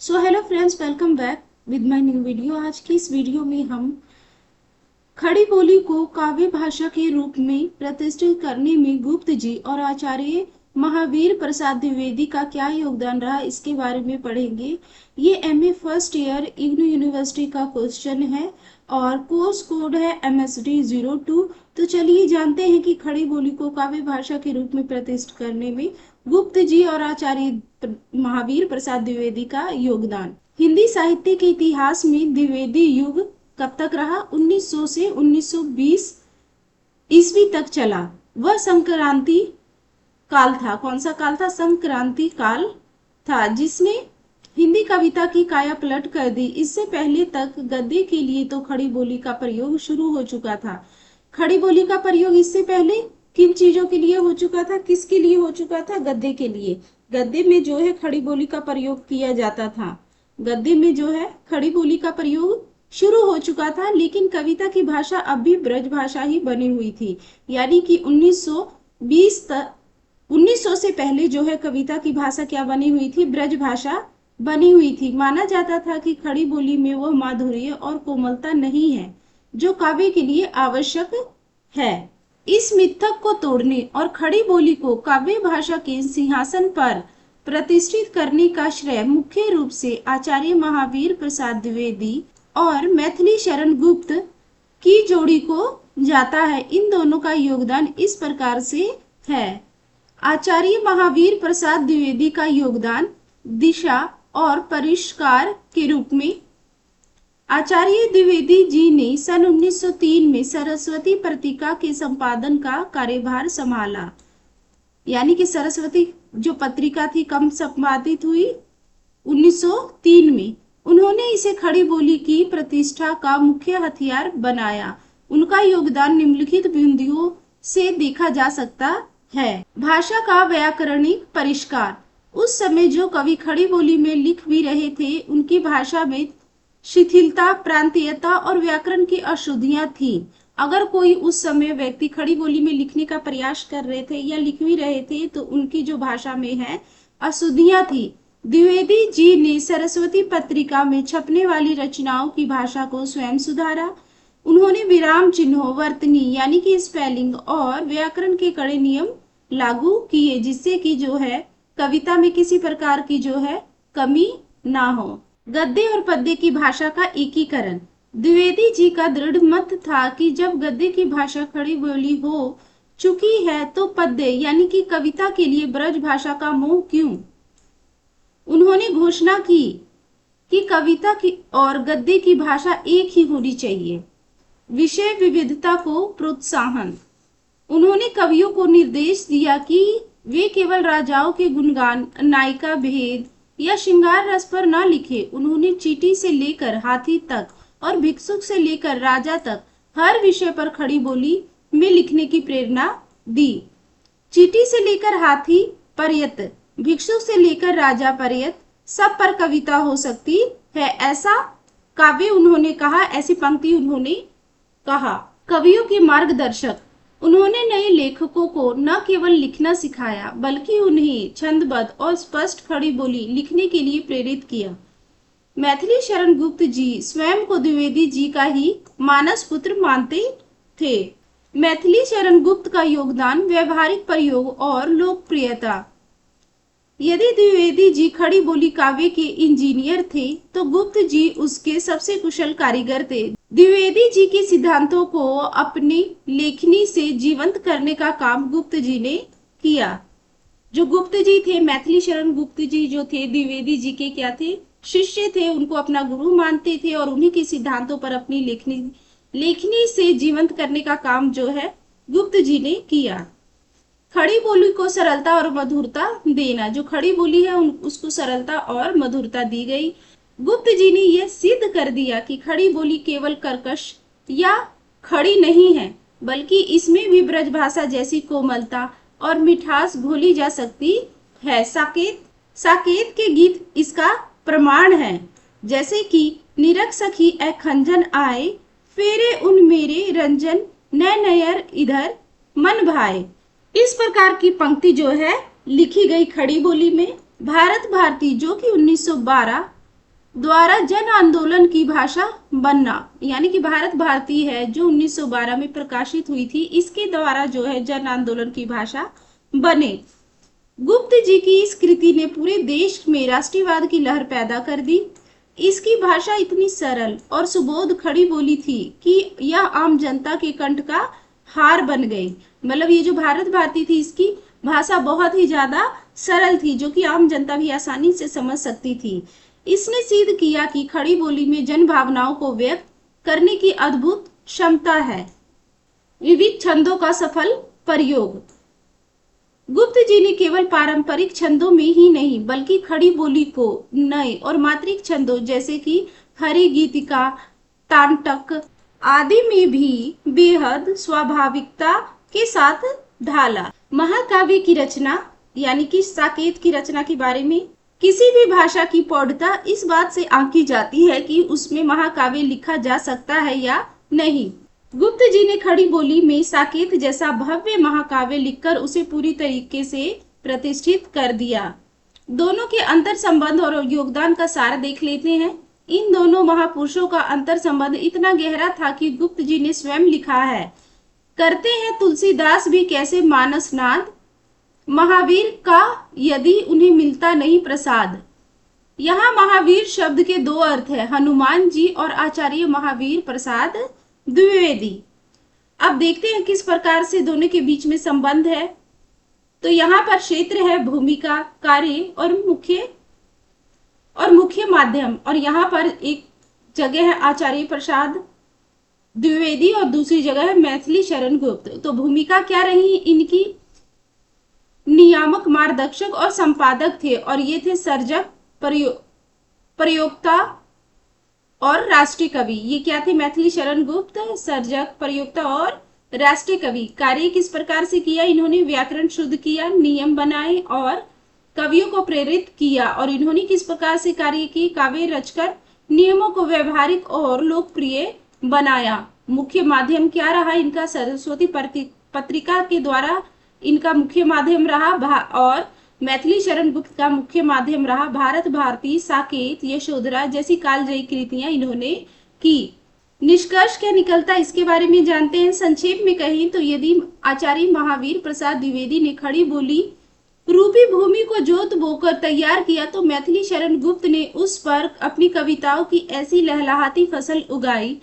So hello friends, welcome back with my new video. आज की इस वीडियो में हम खड़ी बोली को काव्य भाषा के रूप में प्रतिष्ठित करने में गुप्त जी और आचार्य महावीर प्रसाद द्विवेदी का क्या योगदान रहा, इसके बारे में पढ़ेंगे। ये MA first year IGNOU university का क्वेश्चन है और कोर्स कोड है MSD02। तो चलिए जानते हैं कि खड़ी बोली को काव्य भाषा के रूप में प्रतिष्ठित करने में गुप्त जी और आचार्य महावीर प्रसाद द्विवेदी का योगदान। हिंदी साहित्य के इतिहास में द्विवेदी युग कब तक रहा? 1900 से 1920 ईस्वी तक चला। वह संक्रांति काल था। कौन सा काल था? संक्रांति काल था, जिसने हिंदी कविता की काया पलट कर दी। इससे पहले तक गद्य के लिए तो खड़ी बोली का प्रयोग शुरू हो चुका था। खड़ी बोली का प्रयोग इससे पहले किन चीजों के लिए हो चुका था? किसके लिए हो चुका था? गद्य के लिए। गद्य में जो है खड़ी बोली का प्रयोग किया जाता था। गद्य में जो है खड़ी बोली का प्रयोग शुरू हो चुका था, लेकिन कविता की भाषा अब भी ब्रज भाषा ही बनी हुई थी। यानी कि 1900 से पहले जो है कविता की भाषा क्या बनी हुई थी? ब्रज भाषा बनी हुई थी। माना जाता था कि खड़ी बोली में वह माधुर्य और कोमलता नहीं है जो काव्य के लिए आवश्यक है। इस मिथक को तोड़ने और खड़ी बोली को काव्य भाषा के सिंहासन पर प्रतिष्ठित करने का श्रेय मुख्य रूप से आचार्य महावीर प्रसाद द्विवेदी और मैथिली शरण गुप्त की जोड़ी को जाता है। इन दोनों का योगदान इस प्रकार से है। आचार्य महावीर प्रसाद द्विवेदी का योगदान दिशा और परिष्कार के रूप में। आचार्य द्विवेदी जी ने सन 1903 में सरस्वती पत्रिका के संपादन का कार्यभार संभाला। यानी कि सरस्वती जो पत्रिका थी कब संपादित हुई? 1903 में। उन्होंने इसे खड़ी बोली की प्रतिष्ठा का मुख्य हथियार बनाया। उनका योगदान निम्नलिखित बिंदुओं से देखा जा सकता है। भाषा का व्याकरणिक परिष्कार। उस समय जो कवि खड़ी बोली में लिख भी रहे थे, उनकी भाषा में शिथिलता, प्रांतीयता और व्याकरण की अशुद्धियां थी। अगर कोई उस समय व्यक्ति खड़ी बोली में लिखने का प्रयास कर रहे थे या लिख भी रहे थे, तो उनकी जो भाषा में है अशुद्धियां थी। द्विवेदी जी ने सरस्वती पत्रिका में छपने वाली रचनाओं की भाषा को स्वयं सुधारा। उन्होंने विराम चिन्हों, वर्तनी यानी कि स्पेलिंग और व्याकरण के कड़े नियम लागू किए, जिससे कि जो है कविता में किसी प्रकार की जो है कमी ना हो। गद्य और पद्य की भाषा का एकीकरण। द्विवेदी जी का दृढ़ मत था कि जब गद्य की भाषा खड़ी बोली हो चुकी है तो पद्य यानी कि कविता के लिए ब्रज भाषा का मोह क्यों? उन्होंने घोषणा की कि कविता की और गद्य की भाषा एक ही होनी चाहिए। विषय विविधता को प्रोत्साहन। उन्होंने कवियों को निर्देश दिया कि वे केवल राजाओं के गुणगान, नायिका भेद या श्रृंगार रस पर न लिखे। उन्होंने चींटी से लेकर हाथी तक और भिक्षुक से लेकर राजा तक हर विषय पर खड़ी बोली में लिखने की प्रेरणा दी। चींटी से लेकर हाथी पर्यंत, भिक्षुक से लेकर राजा पर्यंत सब पर कविता हो सकती है, ऐसा काव्य उन्होंने कहा। ऐसी पंक्ति उन्होंने कहा। कवियों के मार्गदर्शक। उन्होंने नए लेखकों को न केवल लिखना सिखाया, बल्कि उन्हें छंदबद्ध और स्पष्ट खड़ी बोली लिखने के लिए प्रेरित किया। मैथिली शरण गुप्त जी स्वयं को द्विवेदी जी का ही मानस पुत्र मानते थे। मैथिली शरण गुप्त का योगदान व्यवहारिक प्रयोग और लोकप्रियता। यदि द्विवेदी जी खड़ी बोली काव्य के इंजीनियर थे, तो गुप्त जी उसके सबसे कुशल कारीगर थे। द्विवेदी जी के सिद्धांतों को अपनी लेखनी से जीवंत करने का काम गुप्त जी ने किया। जो गुप्त जी थे, मैथिली शरण गुप्त जी जो थे, द्विवेदी जी के क्या थे? शिष्य थे। उनको अपना गुरु मानते थे और उन्हीं के सिद्धांतों पर अपनी लेखनी से जीवंत करने का काम जो है गुप्त जी ने किया। खड़ी बोली को सरलता और मधुरता देना। जो खड़ी बोली है उसको सरलता और मधुरता दी गई। गुप्त जी ने यह सिद्ध कर दिया कि खड़ी बोली केवल कर्कश या खड़ी नहीं है, बल्कि इसमें भी ब्रज भाषा जैसी कोमलता और मिठास घोली जा सकती है। साकेत के गीत इसका प्रमाण है, जैसे कि निरख सखी ए खंजन आए, फेरे उन मेरे रंजन, नय नयर इधर मन भाए। इस प्रकार की पंक्ति जो है लिखी गई खड़ी बोली में। भारत भारती जो कि 1912 द्वारा जन आंदोलन की भाषा बनना, यानी कि भारत भारती है जो 1912 में प्रकाशित हुई थी, इसके द्वारा जो है जन आंदोलन की भाषा बने। गुप्त जी की इस कृति ने पूरे देश में राष्ट्रवाद की लहर पैदा कर दी। इसकी भाषा इतनी सरल और सुबोध खड़ी बोली थी कि यह आम जनता के कंठ का हार बन गई। मतलब ये जो भारत भारती थी, इसकी भाषा बहुत ही ज्यादा सरल थी, जो कि आम जनता भी आसानी से समझ सकती थी। इसने सिद्ध किया कि खड़ी बोली में जन भावनाओं को व्यक्त करने की अद्भुत क्षमता है। विविध छंदों का सफल प्रयोग। गुप्त जी ने केवल पारंपरिक छंदों में ही नहीं बल्कि खड़ी बोली को नए और मात्रिक छंदों जैसे कि हरि गीतिका, तांटक आदि में भी बेहद स्वाभाविकता के साथ ढाला। महाकाव्य की रचना, यानी कि साकेत की रचना के बारे में, किसी भी भाषा की प्रौढ़ता इस बात से आंकी जाती है कि उसमें महाकाव्य लिखा जा सकता है या नहीं। गुप्त जी ने खड़ी बोली में साकेत जैसा भव्य महाकाव्य लिखकर उसे पूरी तरीके से प्रतिष्ठित कर दिया। दोनों के अंतर संबंध और योगदान का सार देख लेते हैं। इन दोनों महापुरुषों का अंतर संबंध इतना गहरा था कि गुप्त जी ने स्वयं लिखा है, करते हैं तुलसीदास भी कैसे मानसनाद, महावीर का यदि उन्हें मिलता नहीं प्रसाद। यहाँ महावीर शब्द के दो अर्थ है, हनुमान जी और आचार्य महावीर प्रसाद द्विवेदी। अब देखते हैं किस प्रकार से दोनों के बीच में संबंध है। तो यहाँ पर क्षेत्र है भूमिका, कार्य और मुख्य माध्यम, और यहाँ पर एक जगह है आचार्य प्रसाद द्विवेदी और दूसरी जगह है मैथिली शरण गुप्त। तो भूमिका क्या रही इनकी, नियामक, मार्गदर्शक और संपादक थे, और ये थे सर्जक, प्रयोक्ता और राष्ट्रीय कवि। ये क्या थे, मैथिली शरण गुप्त, सर्जक, प्रयोक्ता और राष्ट्रीय कवि। कार्य किस प्रकार से किया, इन्होंने व्याकरण शुद्ध किया, नियम बनाए और कवियों को प्रेरित किया। और इन्होंने किस प्रकार से कार्य की, काव्य रचकर नियमों को व्यवहारिक और लोकप्रिय बनाया। मुख्य माध्यम क्या रहा इनका, सरस्वती पत्रिका के द्वारा इनका मुख्य माध्यम रहा, और मैथिली शरण गुप्त का मुख्य माध्यम रहा भारत भारती, साकेत, यशोधरा जैसी कालजयी कृतियां इन्होंने की। निष्कर्ष क्या निकलता इसके बारे में जानते हैं। संक्षेप में कहें तो यदि आचार्य महावीर प्रसाद द्विवेदी ने खड़ी बोली रूपी भूमि को जोत बोकर तैयार किया, तो मैथिली शरण गुप्त ने उस पर अपनी कविताओं की ऐसी लहलहाती फसल उगाई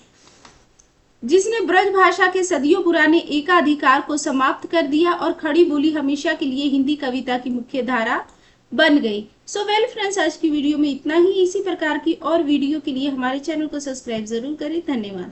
जिसने ब्रज भाषा के सदियों पुराने एकाधिकार को समाप्त कर दिया, और खड़ी बोली हमेशा के लिए हिंदी कविता की मुख्य धारा बन गई। सो वेल फ्रेंड्स, आज की वीडियो में इतना ही। इसी प्रकार की और वीडियो के लिए हमारे चैनल को सब्सक्राइब जरूर करें। धन्यवाद।